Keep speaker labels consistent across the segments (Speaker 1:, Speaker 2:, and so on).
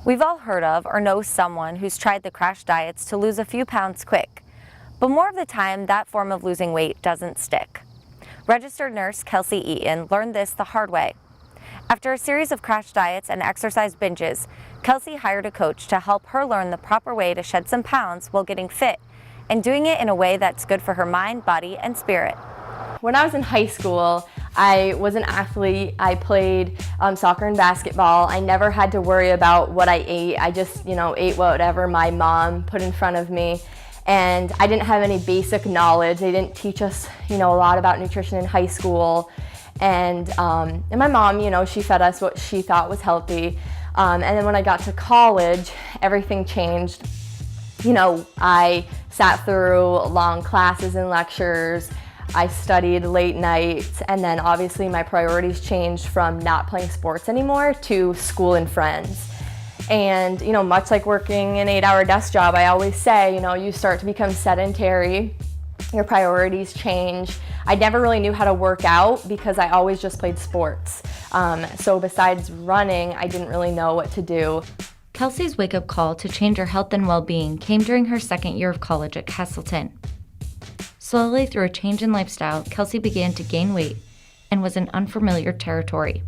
Speaker 1: We've all heard of or know someone who's tried the crash diets to lose a few pounds quick, but more of the time that form of losing weight doesn't stick. Registered nurse Kellsey Eaton learned this the hard way. After a series of crash diets and exercise binges, Kellsey hired a coach to help her learn the proper way to shed some pounds while getting fit and doing it in a way that's good for her mind, body, and spirit.
Speaker 2: When I was in high school, I was an athlete. I played soccer and basketball. I never had to worry about what I ate. I just, ate whatever my mom put in front of me. And I didn't have any basic knowledge. They didn't teach us, a lot about nutrition in high school. And my mom, she fed us what she thought was healthy. And then when I got to college, everything changed. I sat through long classes and lectures. I studied late nights, and then obviously my priorities changed from not playing sports anymore to school and friends. And, much like working an 8-hour desk job, I always say, you start to become sedentary, your priorities change. I never really knew how to work out because I always just played sports. So besides running, I didn't really know what to do.
Speaker 3: Kellsey's wake-up call to change her health and well-being came during her second year of college at Castleton. Slowly, through a change in lifestyle, Kellsey began to gain weight and was in unfamiliar territory.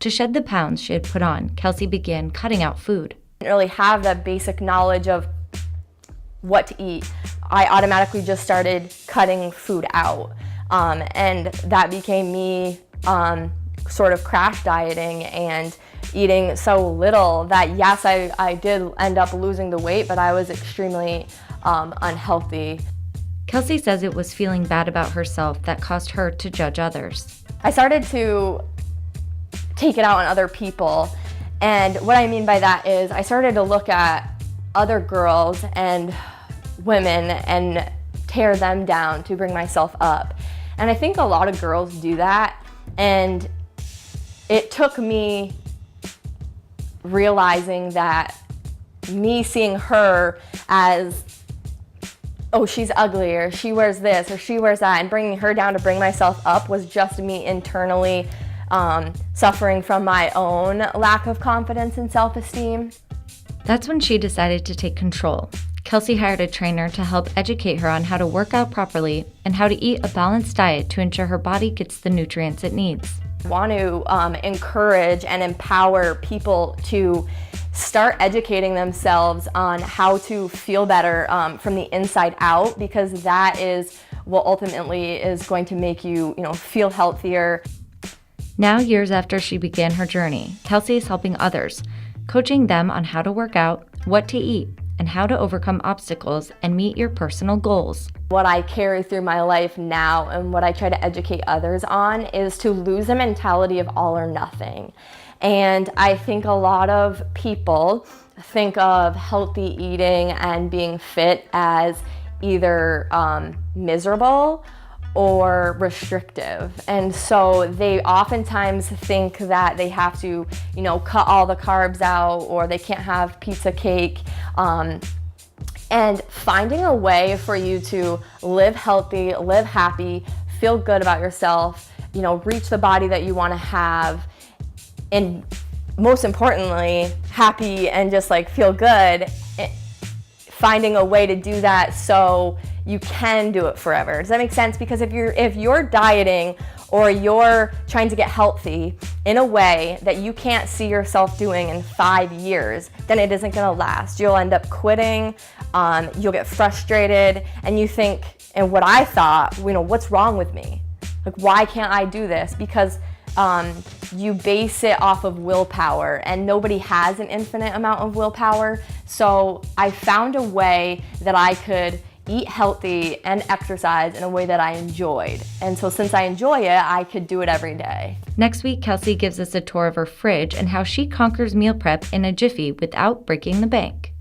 Speaker 3: To shed the pounds she had put on, Kellsey began cutting out food.
Speaker 2: I didn't really have that basic knowledge of what to eat. I automatically just started cutting food out, and that became me sort of crash dieting and eating so little that, yes, I did end up losing the weight, but I was extremely unhealthy.
Speaker 3: Kellsey says it was feeling bad about herself that caused her to judge others.
Speaker 2: I started to take it out on other people, and what I mean by that is I started to look at other girls and women and tear them down to bring myself up. And I think a lot of girls do that, and it took me realizing that me seeing her as, oh, she's ugly, or she wears this, or she wears that, and bringing her down to bring myself up was just me internally suffering from my own lack of confidence and self-esteem.
Speaker 3: That's when she decided to take control. Kellsey hired a trainer to help educate her on how to work out properly and how to eat a balanced diet to ensure her body gets the nutrients it needs.
Speaker 2: I want to encourage and empower people to start educating themselves on how to feel better from the inside out, because that is what ultimately is going to make you, feel healthier.
Speaker 3: Now, years after she began her journey, Kellsey is helping others, coaching them on how to work out, what to eat, and how to overcome obstacles and meet your personal goals.
Speaker 2: What I carry through my life now and what I try to educate others on is to lose the mentality of all or nothing. And I think a lot of people think of healthy eating and being fit as either miserable or restrictive. And so they oftentimes think that they have to, cut all the carbs out, or they can't have pizza cake. And finding a way for you to live healthy, live happy, feel good about yourself, reach the body that you want to have, and most importantly, happy and just feel good, finding a way to do that so you can do it forever. Does that make sense? Because if you're dieting or you're trying to get healthy in a way that you can't see yourself doing in 5 years, then it isn't gonna last. You'll end up quitting, you'll get frustrated, and you think, and what I thought, what's wrong with me? Why can't I do this? Because you base it off of willpower, and nobody has an infinite amount of willpower. So I found a way that I could eat healthy and exercise in a way that I enjoyed. And so since I enjoy it, I could do it every day.
Speaker 3: Next week, Kellsey gives us a tour of her fridge and how she conquers meal prep in a jiffy without breaking the bank.